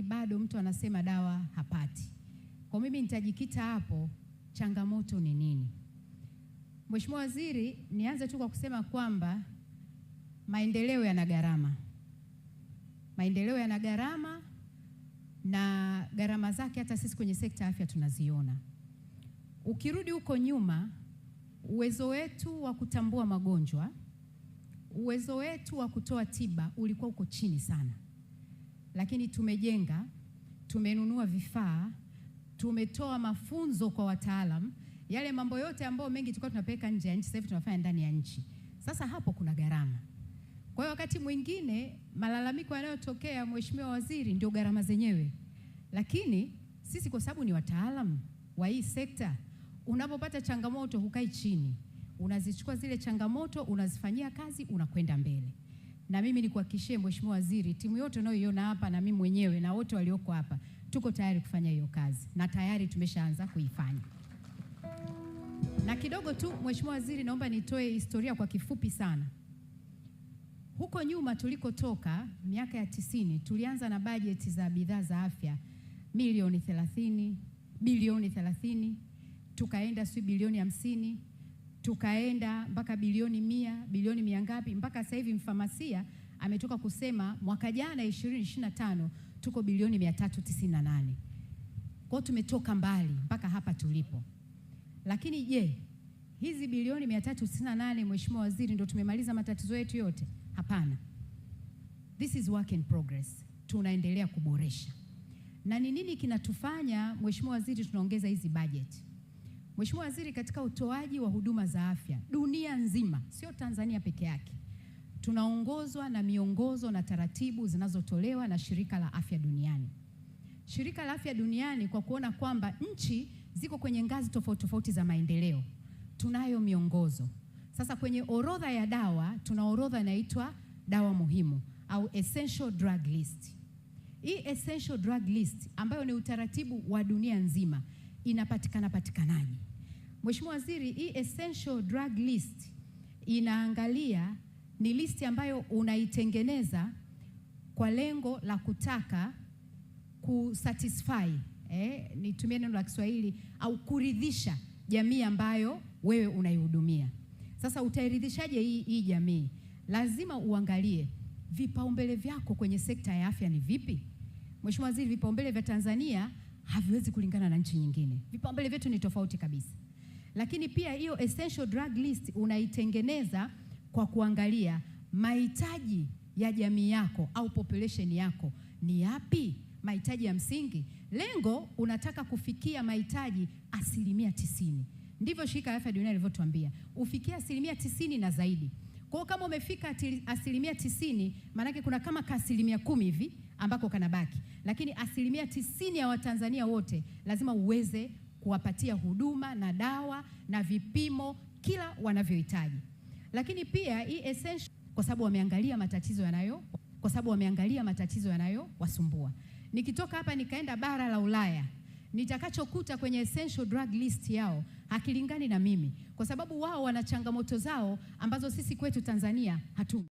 bado mtu anasema dawa hapati. Kwa mimi nitajikita hapo, changamoto ni nini? Mheshimiwa Waziri, nianze tu kwa kusema kwamba maendeleo yana gharama. Maendeleo yana gharama, na gharama zake hata sisi kwenye sekta ya afya tunaziona. Ukirudi huko nyuma, uwezo wetu wa kutambua magonjwa, uwezo wetu wa kutoa tiba ulikuwa uko chini sana. Lakini tumejenga, tumenunua vifaa, tumetoa mafunzo kwa wataalamu, yale mambo yote ambayo mengi tulikuwa tunapeleka nje ya nchi, sasa hivi tunafanya ndani ya nchi. Sasa hapo kuna gharama. Kwa hiyo wakati mwingine malalamiko yanayotokea, Mheshimiwa Waziri, ndio gharama zenyewe. Lakini sisi kwa sababu ni wataalamu wa hii sekta, unapopata changamoto hukai chini. Unazichukua zile changamoto, unazifanyia kazi, unakwenda mbele. Na mimi nikuhakikishie Mheshimiwa Waziri, timu yote unayoiona hapa na mimi mwenyewe na wote walioko hapa, tuko tayari kufanya hiyo kazi na tayari tumeshaanza kuifanya. Na kidogo tu Mheshimiwa Waziri, naomba nitoe historia kwa kifupi sana. Huko nyuma tulikotoka, miaka ya 90, tulianza na bajeti za bidhaa za afya bilioni 30, tukaenda bilioni 50, tukaenda mpaka bilioni 100, bilioni 100 ngapi, mpaka sasa hivi mfamasia ametoka kusema mwaka jana 2025 tuko bilioni 398. Kwa hiyo tumetoka mbali mpaka hapa tulipo. Lakini je, hizi bilioni 398, Mheshimiwa Waziri, ndio tumemaliza matatizo yetu yote? Hapana. This is work in progress. Tunaendelea kuboresha. Na ni nini kinatufanya Mheshimiwa Waziri tunaongeza hizi budget? Mheshimiwa Waziri, katika utoaji wa huduma za afya dunia nzima, sio Tanzania peke yake, tunaongozwa na miongozo na taratibu zinazotolewa na Shirika la Afya Duniani. Shirika la Afya Duniani, kwa kuona kwamba nchi ziko kwenye ngazi tofauti tofauti za maendeleo, tunayo miongozo. Sasa kwenye orodha ya dawa, tuna orodha inaitwa dawa muhimu au essential drug list. Hii essential drug list ambayo ni utaratibu wa dunia nzima inapatikanaje? Mheshimiwa Waziri, hii essential drug list inaangalia, ni listi ambayo unaitengeneza kwa lengo la kutaka kusatisfy, nitumie neno la Kiswahili, au kuridhisha jamii ambayo wewe unaihudumia. Sasa utairidhishaje hii jamii? Lazima uangalie vipaumbele vyako kwenye sekta ya afya ni vipi. Mheshimiwa Waziri, vipaumbele vya Tanzania haviwezi kulingana na nchi nyingine. Vipaumbele vyetu ni tofauti kabisa. Lakini pia hiyo essential drug list unaitengeneza kwa kuangalia mahitaji ya jamii yako au population yako ni yapi, mahitaji ya msingi. Lengo unataka kufikia mahitaji 90%. Ndivyo Shirika la Afya Duniani lilivyotuambia, ufikia 90% na zaidi. Kwa hiyo kama umefika 90%, maana yake kuna kama 10% hivi ambako kanabaki. Lakini 90% ya Watanzania wote lazima uweze kuwapatia huduma na dawa na vipimo kila wanavyohitaji. Lakini pia hii essential, kwa sababu wameangalia matatizo yanayowasumbua. Nikitoka hapa nikaenda bara la Ulaya, nitakachokuta kwenye essential drug list yao hakilingani na mimi, kwa sababu wao wana changamoto zao ambazo sisi kwetu Tanzania hatuna.